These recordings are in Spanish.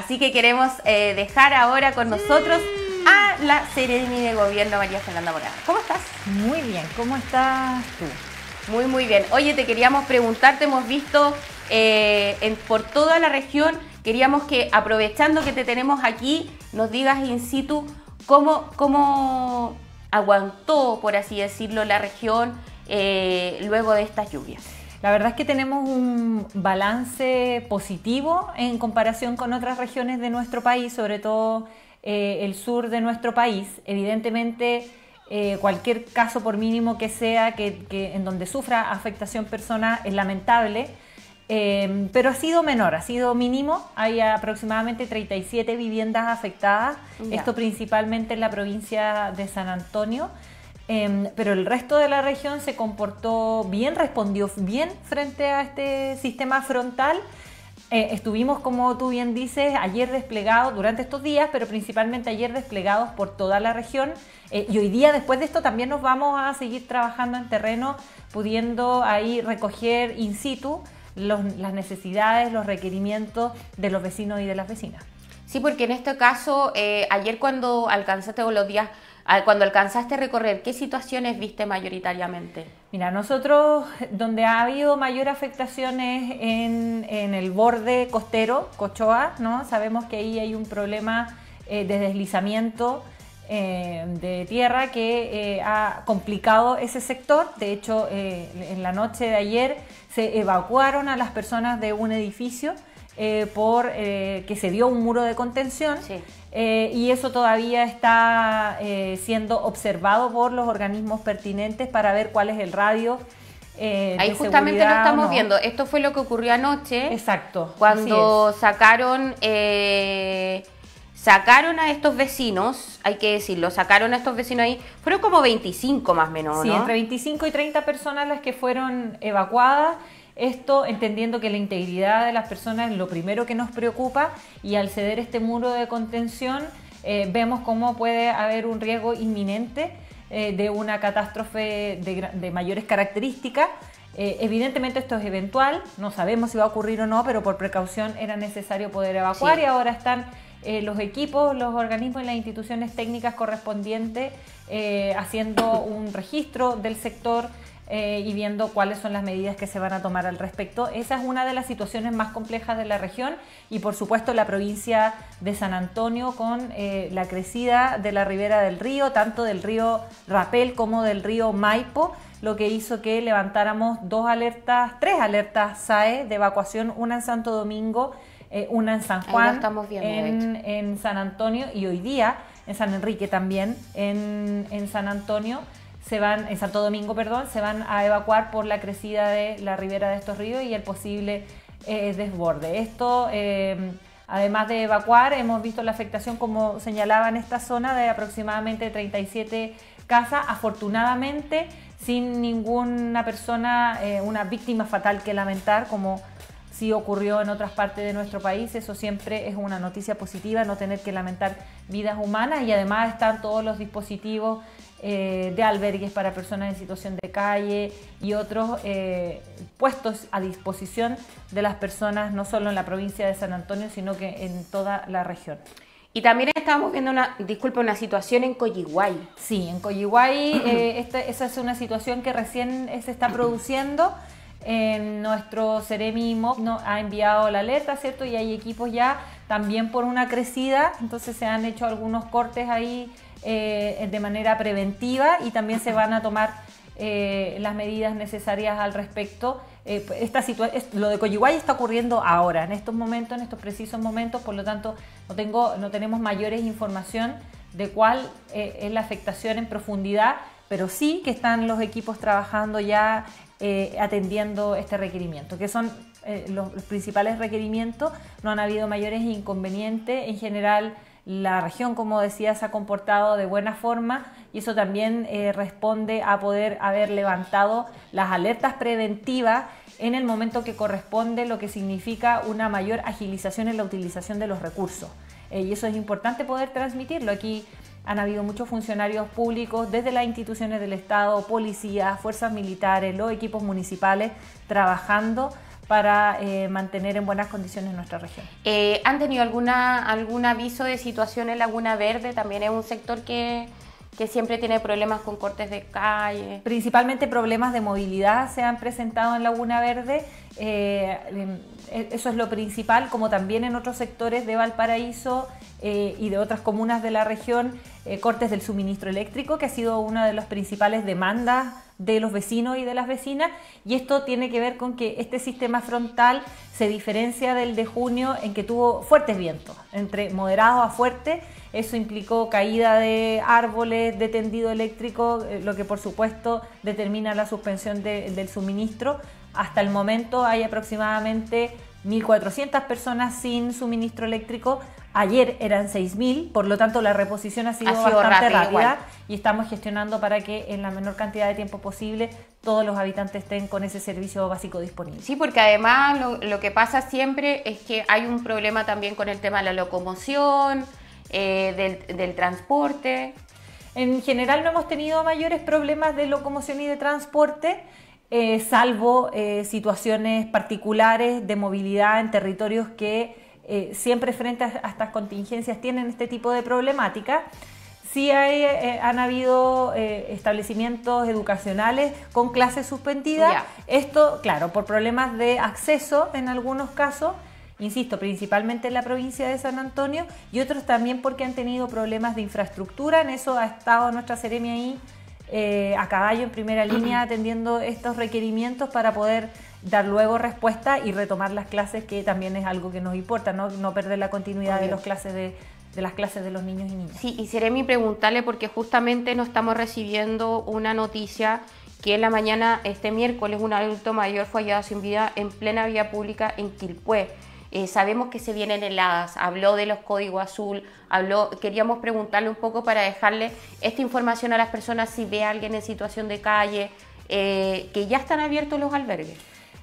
Así que queremos dejar ahora con nosotros a la Seremi de Gobierno, María Fernanda Morán. ¿Cómo estás? Muy bien, ¿cómo estás tú? Muy bien. Oye, te queríamos preguntar, te hemos visto por toda la región, queríamos que, aprovechando que te tenemos aquí, nos digas in situ cómo aguantó, por así decirlo, la región luego de estas lluvias. La verdad es que tenemos un balance positivo en comparación con otras regiones de nuestro país, sobre todo el sur de nuestro país. Evidentemente, cualquier caso, por mínimo que sea, en donde sufra afectación personal es lamentable, pero ha sido menor, ha sido mínimo. Hay aproximadamente 37 viviendas afectadas, esto principalmente en la provincia de San Antonio. Pero el resto de la región se comportó bien, respondió bien frente a este sistema frontal. Estuvimos, como tú bien dices, ayer desplegados durante estos días, pero principalmente ayer desplegados por toda la región. Y hoy día, después de esto, también nos vamos a seguir trabajando en terreno, pudiendo ahí recoger in situ las necesidades, los requerimientos de los vecinos y de las vecinas. Sí, porque en este caso, ayer cuando alcanzaste, o los días, cuando alcanzaste a recorrer, ¿qué situaciones viste mayoritariamente? Mira, nosotros donde ha habido mayor afectación es en el borde costero, Cochoa, ¿no? Sabemos que ahí hay un problema de deslizamiento de tierra que ha complicado ese sector. De hecho, en la noche de ayer se evacuaron a las personas de un edificio por que se dio un muro de contención. Sí. Y eso todavía está siendo observado por los organismos pertinentes para ver cuál es el radio ahí justamente lo estamos viendo. Esto fue lo que ocurrió anoche. Exacto. Cuando sacaron a estos vecinos, hay que decirlo, sacaron a estos vecinos ahí, fueron como 25 más o menos, ¿no? Sí, entre 25 y 30 personas las que fueron evacuadas. Esto entendiendo que la integridad de las personas es lo primero que nos preocupa, y al ceder este muro de contención vemos cómo puede haber un riesgo inminente de una catástrofe de mayores características. Evidentemente esto es eventual, no sabemos si va a ocurrir o no, pero por precaución era necesario poder evacuar. Sí. Y ahora están los equipos, los organismos y las instituciones técnicas correspondientes haciendo un registro del sector, y viendo cuáles son las medidas que se van a tomar al respecto. Esa es una de las situaciones más complejas de la región, y por supuesto la provincia de San Antonio con la crecida de la ribera del río, tanto del río Rapel como del río Maipo, lo que hizo que levantáramos tres alertas SAE de evacuación, una en Santo Domingo, una en San Juan, en San Antonio, y hoy día en San Enrique también, en San Antonio. En Santo Domingo, perdón, se van a evacuar por la crecida de la ribera de estos ríos y el posible desborde. Esto, además de evacuar, hemos visto la afectación, como señalaba, en esta zona de aproximadamente 37 casas, afortunadamente sin ninguna persona, una víctima fatal que lamentar, como sí ocurrió en otras partes de nuestro país. Eso siempre es una noticia positiva, no tener que lamentar vidas humanas, y además están todos los dispositivos de albergues para personas en situación de calle y otros puestos a disposición de las personas, no solo en la provincia de San Antonio, sino que en toda la región. Y también estábamos viendo una situación en Coyihuay. Sí, en Coyihuay esa es una situación que recién se está produciendo. Nuestro Seremi MOP ha enviado la alerta, ¿cierto? Y hay equipos ya también por una crecida, entonces se han hecho algunos cortes ahí de manera preventiva, y también se van a tomar las medidas necesarias al respecto. Lo de Coyihuay está ocurriendo ahora, en estos momentos, en estos precisos momentos, por lo tanto no tenemos mayores información de cuál es la afectación en profundidad, pero sí que están los equipos trabajando ya atendiendo este requerimiento, que son los principales requerimientos. No han habido mayores inconvenientes. En general, la región, como decía, se ha comportado de buena forma, y eso también responde a poder haber levantado las alertas preventivas en el momento que corresponde, lo que significa una mayor agilización en la utilización de los recursos. Y eso es importante poder transmitirlo. Aquí han habido muchos funcionarios públicos desde las instituciones del Estado, policías, fuerzas militares, los equipos municipales, trabajando para mantener en buenas condiciones nuestra región. ¿Han tenido algún aviso de situación en Laguna Verde? También es un sector que siempre tiene problemas con cortes de calle. Principalmente problemas de movilidad se han presentado en Laguna Verde, eso es lo principal, como también en otros sectores de Valparaíso y de otras comunas de la región, cortes del suministro eléctrico, que ha sido una de las principales demandas de los vecinos y de las vecinas, y esto tiene que ver con que este sistema frontal se diferencia del de junio en que tuvo fuertes vientos, entre moderados a fuertes. Eso implicó caída de árboles, de tendido eléctrico, lo que por supuesto determina la suspensión del suministro. Hasta el momento hay aproximadamente 1.400 personas sin suministro eléctrico. Ayer eran 6.000, por lo tanto la reposición ha sido bastante rápida y estamos gestionando para que en la menor cantidad de tiempo posible todos los habitantes estén con ese servicio básico disponible. Sí, porque además lo que pasa siempre es que hay un problema también con el tema de la locomoción, del transporte. En general no hemos tenido mayores problemas de locomoción y de transporte, salvo situaciones particulares de movilidad en territorios que siempre frente a estas contingencias tienen este tipo de problemática. Sí han habido establecimientos educacionales con clases suspendidas. Ya. Esto, claro, por problemas de acceso en algunos casos, insisto, principalmente en la provincia de San Antonio, y otros también porque han tenido problemas de infraestructura. En eso ha estado nuestra Seremi ahí a caballo en primera línea atendiendo estos requerimientos para poder dar luego respuesta y retomar las clases, que también es algo que nos importa, no perder la continuidad de las clases de los niños y niñas. Sí, y Seremi, preguntarle porque justamente nos estamos recibiendo una noticia que en la mañana, este miércoles, un adulto mayor fue hallado sin vida en plena vía pública en Quilpué. Sabemos que se vienen heladas, habló de los códigos azul, queríamos preguntarle un poco para dejarle esta información a las personas si ve a alguien en situación de calle, que ya están abiertos los albergues.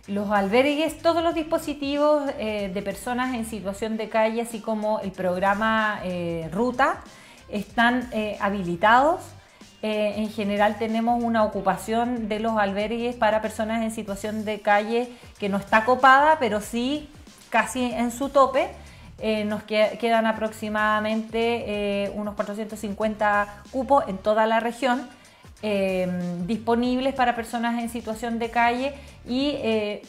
Los albergues, todos los dispositivos de personas en situación de calle, así como el programa Ruta, están habilitados. En general tenemos una ocupación de los albergues para personas en situación de calle que no está copada, pero sí casi en su tope. Nos quedan aproximadamente unos 450 cupos en toda la región disponibles para personas en situación de calle y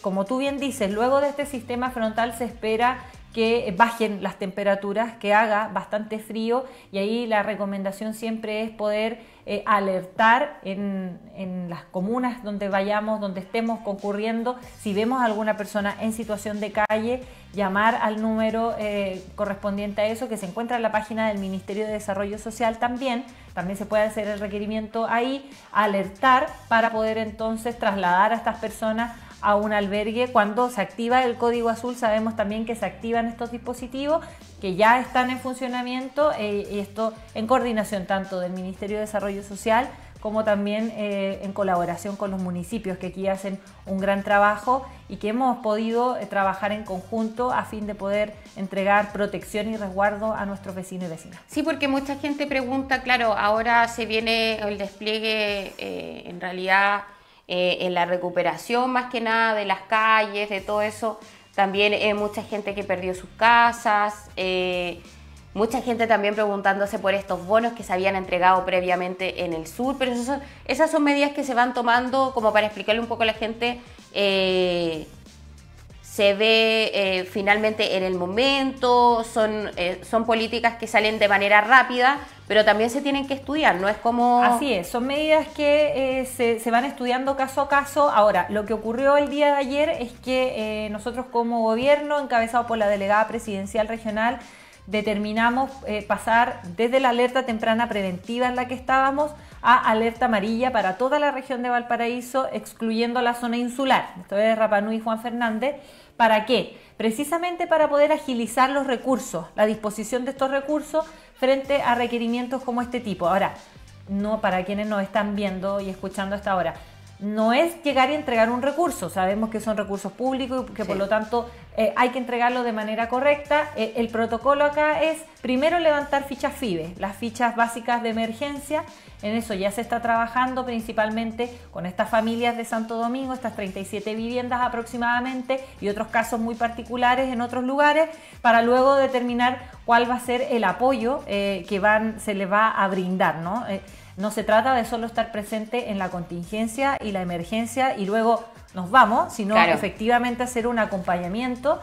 como tú bien dices, luego de este sistema frontal se espera que bajen las temperaturas, que haga bastante frío, y ahí la recomendación siempre es poder alertar en las comunas donde vayamos, donde estemos concurriendo. Si vemos a alguna persona en situación de calle, llamar al número correspondiente a eso, que se encuentra en la página del Ministerio de Desarrollo Social también se puede hacer el requerimiento ahí, alertar para poder entonces trasladar a estas personas a un albergue. Cuando se activa el código azul, sabemos también que se activan estos dispositivos que ya están en funcionamiento, y esto en coordinación tanto del Ministerio de Desarrollo Social como también en colaboración con los municipios, que aquí hacen un gran trabajo y que hemos podido trabajar en conjunto a fin de poder entregar protección y resguardo a nuestros vecinos y vecinas. Sí, porque mucha gente pregunta, claro, ahora se viene el despliegue en realidad en la recuperación más que nada de las calles, de todo eso. También mucha gente que perdió sus casas, mucha gente también preguntándose por estos bonos que se habían entregado previamente en el sur, pero esas son medidas que se van tomando como para explicarle un poco a la gente. Se ve finalmente en el momento, son políticas que salen de manera rápida, pero también se tienen que estudiar, no es como... Así es, son medidas que se van estudiando caso a caso. Ahora, lo que ocurrió el día de ayer es que nosotros como gobierno, encabezado por la delegada presidencial regional, determinamos pasar desde la alerta temprana preventiva en la que estábamos a alerta amarilla para toda la región de Valparaíso, excluyendo la zona insular. Esto es Rapa Nui y Juan Fernández. ¿Para qué? Precisamente para poder agilizar los recursos, la disposición de estos recursos frente a requerimientos como este tipo. Ahora, no para quienes nos están viendo y escuchando hasta ahora, no es llegar y entregar un recurso, sabemos que son recursos públicos y que por lo tanto hay que entregarlo de manera correcta. El protocolo acá es primero levantar fichas FIBE, las fichas básicas de emergencia. En eso ya se está trabajando principalmente con estas familias de Santo Domingo, estas 37 viviendas aproximadamente y otros casos muy particulares en otros lugares, para luego determinar cuál va a ser el apoyo que se les va a brindar, ¿no? No se trata de solo estar presente en la contingencia y la emergencia y luego nos vamos, sino efectivamente hacer un acompañamiento.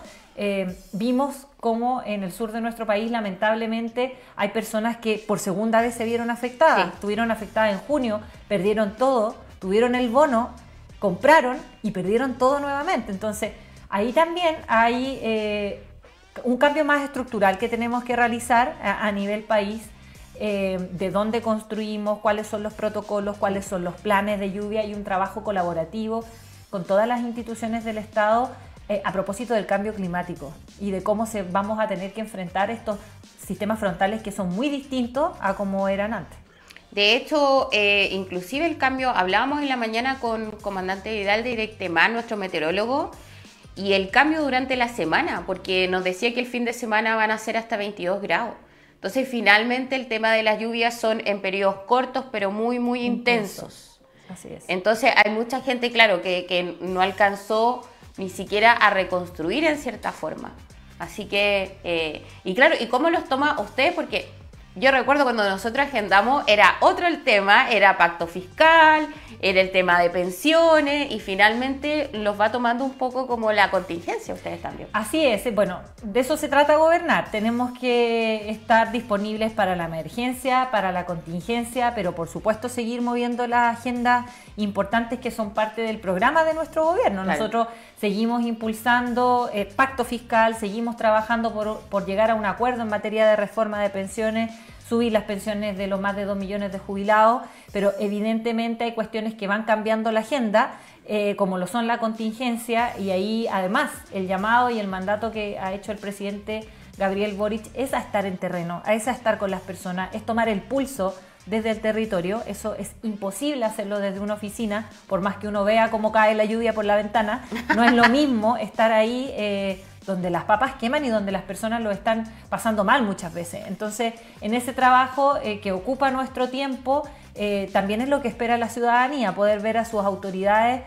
Vimos cómo en el sur de nuestro país lamentablemente hay personas que por segunda vez se vieron afectadas, estuvieron afectadas en junio, perdieron todo, tuvieron el bono, compraron y perdieron todo nuevamente. Entonces ahí también hay un cambio más estructural que tenemos que realizar a nivel país. De dónde construimos, cuáles son los protocolos, cuáles son los planes de lluvia y un trabajo colaborativo con todas las instituciones del Estado a propósito del cambio climático y de cómo vamos a tener que enfrentar estos sistemas frontales que son muy distintos a como eran antes. De hecho, inclusive el cambio, hablábamos en la mañana con comandante Vidal de Directemar, nuestro meteorólogo, y el cambio durante la semana, porque nos decía que el fin de semana van a ser hasta 22 grados. Entonces, finalmente, el tema de las lluvias son en periodos cortos, pero muy, muy intensos. Así es. Entonces, hay mucha gente, claro, que no alcanzó ni siquiera a reconstruir en cierta forma. Así que, y claro, ¿y cómo los toma usted? Porque yo recuerdo cuando nosotros agendamos, era otro el tema, era pacto fiscal, era el tema de pensiones y finalmente los va tomando un poco como la contingencia ustedes también. Así es, bueno, de eso se trata gobernar, tenemos que estar disponibles para la emergencia, para la contingencia, pero por supuesto seguir moviendo las agendas importantes que son parte del programa de nuestro gobierno. Claro. Nosotros seguimos impulsando pacto fiscal, seguimos trabajando por llegar a un acuerdo en materia de reforma de pensiones, subir las pensiones de los más de 2 millones de jubilados, pero evidentemente hay cuestiones que van cambiando la agenda, como lo son la contingencia, y ahí además el llamado y el mandato que ha hecho el presidente Gabriel Boric es a estar en terreno, es a estar con las personas, es tomar el pulso desde el territorio. Eso es imposible hacerlo desde una oficina, por más que uno vea cómo cae la lluvia por la ventana, no es lo mismo estar ahí donde las papas queman y donde las personas lo están pasando mal muchas veces. Entonces, en ese trabajo que ocupa nuestro tiempo, también es lo que espera la ciudadanía, poder ver a sus autoridades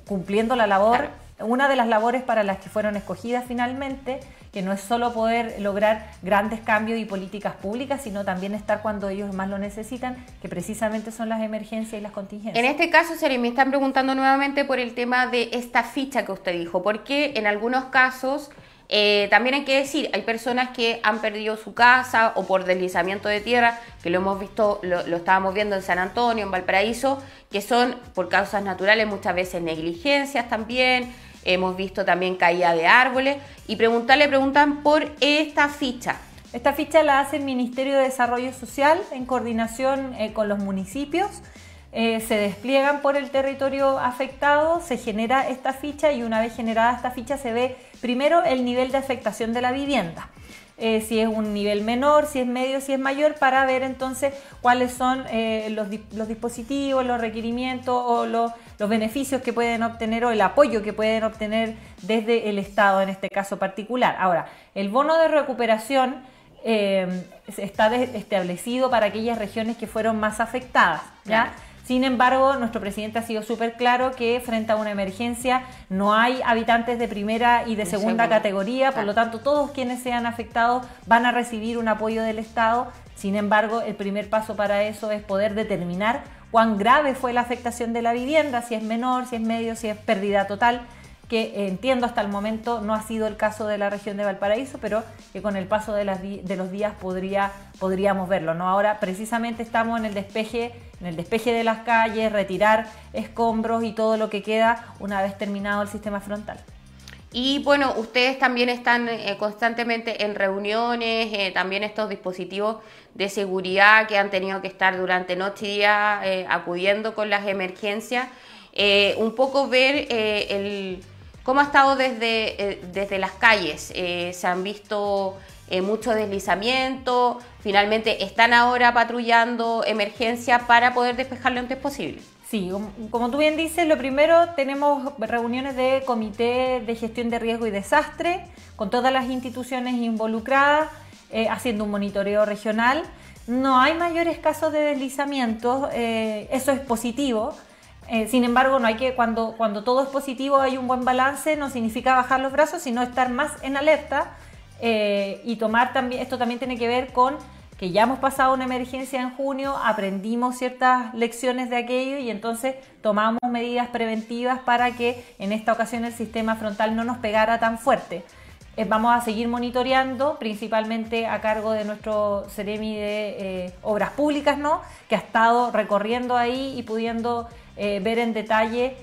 cumpliendo la labor, claro, una de las labores para las que fueron escogidas finalmente, que no es solo poder lograr grandes cambios y políticas públicas, sino también estar cuando ellos más lo necesitan, que precisamente son las emergencias y las contingencias. En este caso, Seri, me están preguntando nuevamente por el tema de esta ficha que usted dijo, porque en algunos casos también hay que decir, hay personas que han perdido su casa o por deslizamiento de tierra, que lo hemos visto, lo estábamos viendo en San Antonio, en Valparaíso, que son por causas naturales, muchas veces negligencias también. Hemos visto también caída de árboles y preguntan por esta ficha. Esta ficha la hace el Ministerio de Desarrollo Social en coordinación con los municipios. Se despliegan por el territorio afectado, se genera esta ficha y una vez generada esta ficha se ve primero el nivel de afectación de la vivienda. Si es un nivel menor, si es medio, si es mayor, para ver entonces cuáles son los dispositivos, los requerimientos o los beneficios que pueden obtener o el apoyo que pueden obtener desde el Estado en este caso particular. Ahora, el bono de recuperación está establecido para aquellas regiones que fueron más afectadas, ¿ya? Claro. Sin embargo, nuestro presidente ha sido súper claro que frente a una emergencia no hay habitantes de primera y de segunda categoría, por lo tanto todos quienes sean afectados van a recibir un apoyo del Estado. Sin embargo, el primer paso para eso es poder determinar cuán grave fue la afectación de la vivienda, si es menor, si es medio, si es pérdida total, que entiendo hasta el momento no ha sido el caso de la región de Valparaíso, pero que con el paso de los días podríamos verlo, ¿no? Ahora precisamente estamos en el despeje de las calles, retirar escombros y todo lo que queda una vez terminado el sistema frontal. Y bueno, ustedes también están constantemente en reuniones, también estos dispositivos de seguridad que han tenido que estar durante noche y día acudiendo con las emergencias, un poco ver cómo ha estado desde las calles. Se han visto mucho deslizamiento, finalmente están ahora patrullando emergencia para poder despejar lo antes posible. Sí, como tú bien dices, lo primero tenemos reuniones de comité de gestión de riesgo y desastre con todas las instituciones involucradas, haciendo un monitoreo regional. No hay mayores casos de deslizamientos, eso es positivo. Sin embargo, no hay que, cuando todo es positivo hay un buen balance, no significa bajar los brazos, sino estar más en alerta y tomar también, esto también tiene que ver con que ya hemos pasado una emergencia en junio, aprendimos ciertas lecciones de aquello y entonces tomamos medidas preventivas para que en esta ocasión el sistema frontal no nos pegara tan fuerte. Vamos a seguir monitoreando, principalmente a cargo de nuestro Seremi de Obras Públicas, ¿no? Que ha estado recorriendo ahí y pudiendo ver en detalle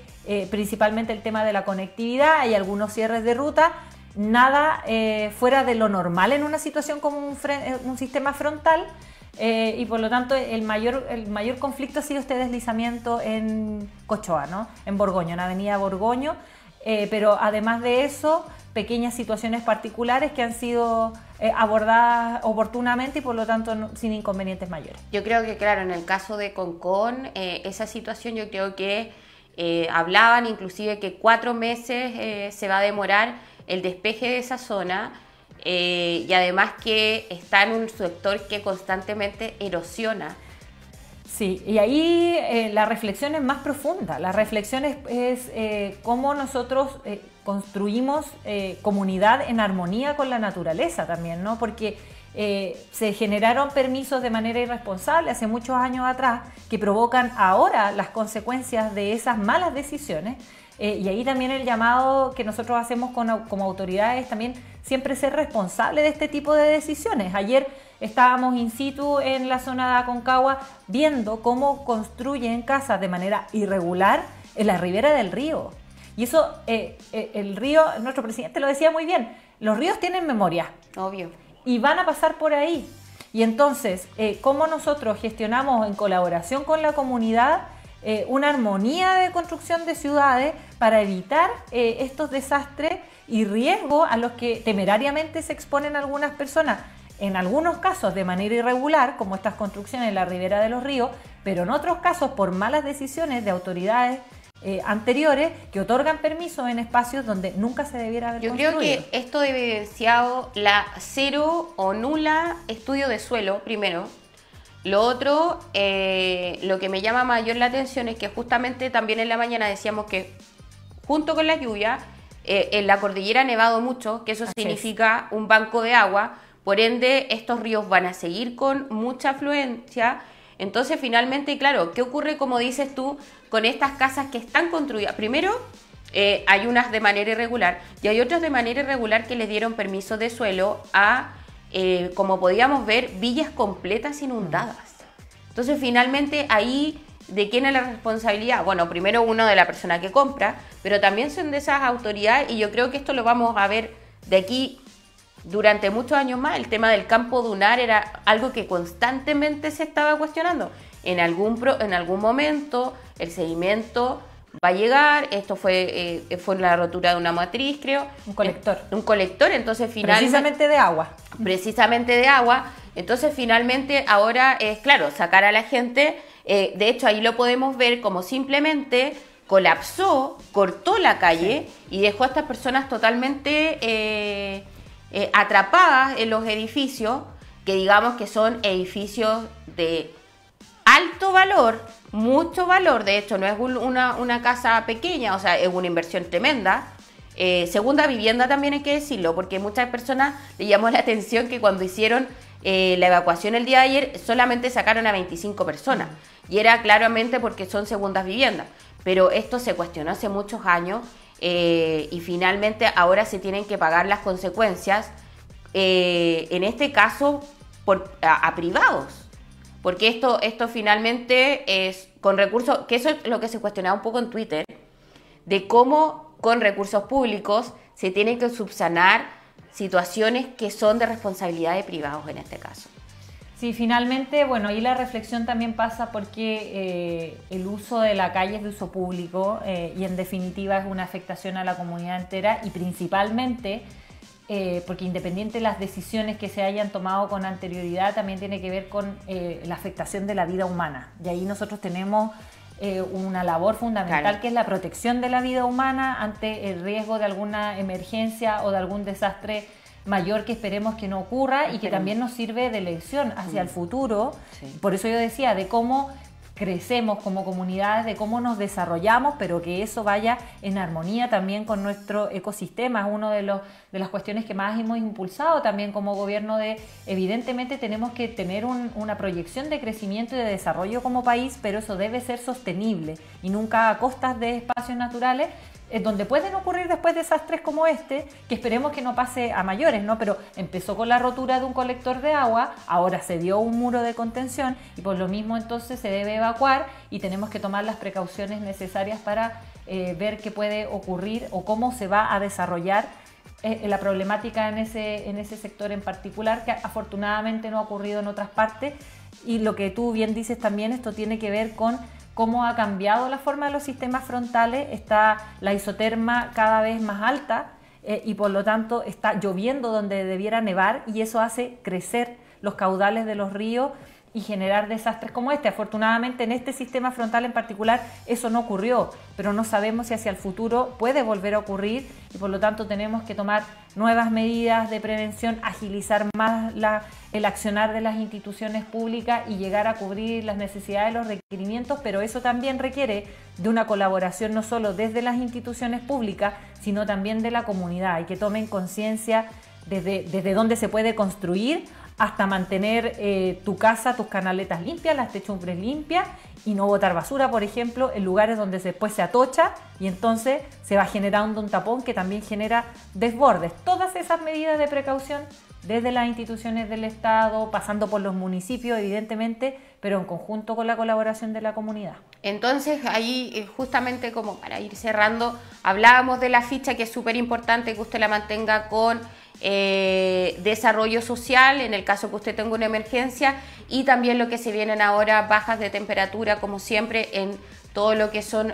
principalmente el tema de la conectividad. Hay algunos cierres de ruta, nada fuera de lo normal en una situación como un sistema frontal, y por lo tanto el mayor conflicto ha sido este deslizamiento en Cochoa, ¿no? En Borgoño, en Avenida Borgoño, pero además de eso, pequeñas situaciones particulares que han sido abordadas oportunamente y por lo tanto sin inconvenientes mayores. Yo creo que, claro, en el caso de Concón, esa situación yo creo que hablaban inclusive que 4 meses se va a demorar el despeje de esa zona, y además que está en un sector que constantemente erosiona. Sí, y ahí la reflexión es más profunda. La reflexión es cómo nosotros construimos comunidad en armonía con la naturaleza también, ¿no? Porque se generaron permisos de manera irresponsable hace muchos años atrás que provocan ahora las consecuencias de esas malas decisiones. Y ahí también el llamado que nosotros hacemos como autoridades también siempre ser responsable de este tipo de decisiones. Ayer estábamos in situ en la zona de Aconcagua viendo cómo construyen casas de manera irregular en la ribera del río. Y eso, el río, nuestro presidente lo decía muy bien, los ríos tienen memoria. Obvio. Y van a pasar por ahí. Y entonces, cómo nosotros gestionamos en colaboración con la comunidad una armonía de construcción de ciudades para evitar estos desastres y riesgos a los que temerariamente se exponen algunas personas, en algunos casos de manera irregular, como estas construcciones en la ribera de los ríos, pero en otros casos por malas decisiones de autoridades anteriores que otorgan permisos en espacios donde nunca se debiera haber construido. Yo creo que esto debe evidenciado la cero o nula estudio de suelo, primero. Lo otro, lo que me llama mayor la atención es que justamente también en la mañana decíamos que junto con la lluvia, en la cordillera ha nevado mucho, que eso significa un banco de agua, por ende estos ríos van a seguir con mucha afluencia. Entonces finalmente, claro, ¿qué ocurre, como dices tú, con estas casas que están construidas? Primero, hay unas de manera irregular y hay otras de manera irregular que les dieron permiso de suelo a, como podíamos ver, villas completas inundadas. Entonces finalmente ahí, ¿de quién es la responsabilidad? Bueno, primero uno de la persona que compra, pero también son de esas autoridades y yo creo que esto lo vamos a ver de aquí durante muchos años más. El tema del campo dunar era algo que constantemente se estaba cuestionando. En algún momento el sedimento va a llegar, esto fue la rotura de una matriz, creo. Un colector. Un colector, entonces finalmente... Precisamente de agua. Precisamente de agua. Entonces finalmente ahora es, claro, sacar a la gente, de hecho ahí lo podemos ver como simplemente colapsó, cortó la calle y dejó a estas personas totalmente... atrapadas en los edificios, que digamos que son edificios de alto valor, mucho valor, de hecho no es una casa pequeña, o sea, es una inversión tremenda. Segunda vivienda también hay que decirlo, porque muchas personas le llamó la atención que cuando hicieron la evacuación el día de ayer solamente sacaron a 25 personas, y era claramente porque son segundas viviendas, pero esto se cuestionó hace muchos años. Y finalmente ahora se tienen que pagar las consecuencias, en este caso a privados, porque esto finalmente es con recursos, que eso es lo que se cuestionaba un poco en Twitter, de cómo con recursos públicos se tienen que subsanar situaciones que son de responsabilidad de privados en este caso. Sí, finalmente, bueno, ahí la reflexión también pasa porque el uso de la calle es de uso público y en definitiva es una afectación a la comunidad entera y principalmente porque independiente de las decisiones que se hayan tomado con anterioridad, también tiene que ver con la afectación de la vida humana. Y ahí nosotros tenemos una labor fundamental, claro, que es la protección de la vida humana ante el riesgo de alguna emergencia o de algún desastre mayor que esperemos que no ocurra y que también nos sirve de lección hacia el futuro. Sí. Por eso yo decía de cómo crecemos como comunidades, de cómo nos desarrollamos, pero que eso vaya en armonía también con nuestro ecosistema. Es una de las cuestiones que más hemos impulsado también como gobierno, de evidentemente tenemos que tener una proyección de crecimiento y de desarrollo como país, pero eso debe ser sostenible y nunca a costas de espacios naturales, donde pueden ocurrir después desastres como este, que esperemos que no pase a mayores, ¿no? Pero empezó con la rotura de un colector de agua, ahora se dio un muro de contención y por lo mismo entonces se debe evacuar y tenemos que tomar las precauciones necesarias para ver qué puede ocurrir o cómo se va a desarrollar la problemática en ese sector en particular, que afortunadamente no ha ocurrido en otras partes. Y lo que tú bien dices también, esto tiene que ver con cómo ha cambiado la forma de los sistemas frontales. Está la isoterma cada vez más alta y por lo tanto está lloviendo donde debiera nevar y eso hace crecer los caudales de los ríos y generar desastres como este. Afortunadamente en este sistema frontal en particular eso no ocurrió, pero no sabemos si hacia el futuro puede volver a ocurrir y por lo tanto tenemos que tomar nuevas medidas de prevención, agilizar más el accionar de las instituciones públicas y llegar a cubrir las necesidades de los requerimientos, pero eso también requiere de una colaboración no solo desde las instituciones públicas, sino también de la comunidad y que tomen conciencia desde dónde se puede construir hasta mantener tu casa, tus canaletas limpias, las techumbres limpias y no botar basura, por ejemplo, en lugares donde después se atocha y entonces se va generando un tapón que también genera desbordes. Todas esas medidas de precaución desde las instituciones del Estado, pasando por los municipios, evidentemente, pero en conjunto con la colaboración de la comunidad. Entonces, ahí justamente como para ir cerrando, hablábamos de la ficha, que es súper importante que usted la mantenga con desarrollo social, en el caso que usted tenga una emergencia, y también lo que se vienen ahora, bajas de temperatura, como siempre, en todo lo que son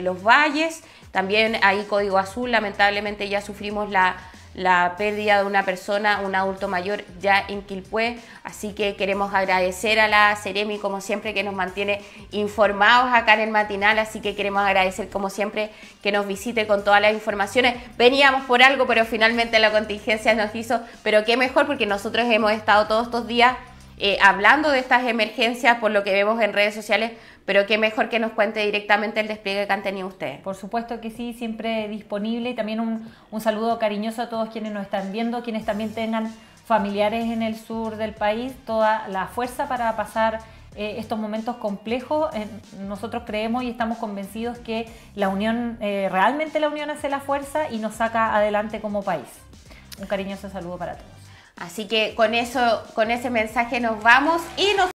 los valles. También hay código azul, lamentablemente ya sufrimos la pérdida de una persona, un adulto mayor ya en Quilpué, así que queremos agradecer a la Seremi como siempre que nos mantiene informados acá en el matinal, así que queremos agradecer como siempre que nos visite con todas las informaciones. Veníamos por algo, pero finalmente la contingencia nos hizo, pero qué mejor porque nosotros hemos estado todos estos días hablando de estas emergencias por lo que vemos en redes sociales, pero qué mejor que nos cuente directamente el despliegue que han tenido ustedes. Por supuesto que sí, siempre disponible y también un saludo cariñoso a todos quienes nos están viendo, quienes también tengan familiares en el sur del país, toda la fuerza para pasar estos momentos complejos. Nosotros creemos y estamos convencidos que la unión, realmente la unión hace la fuerza y nos saca adelante como país. Un cariñoso saludo para todos. Así que con ese mensaje nos vamos y nos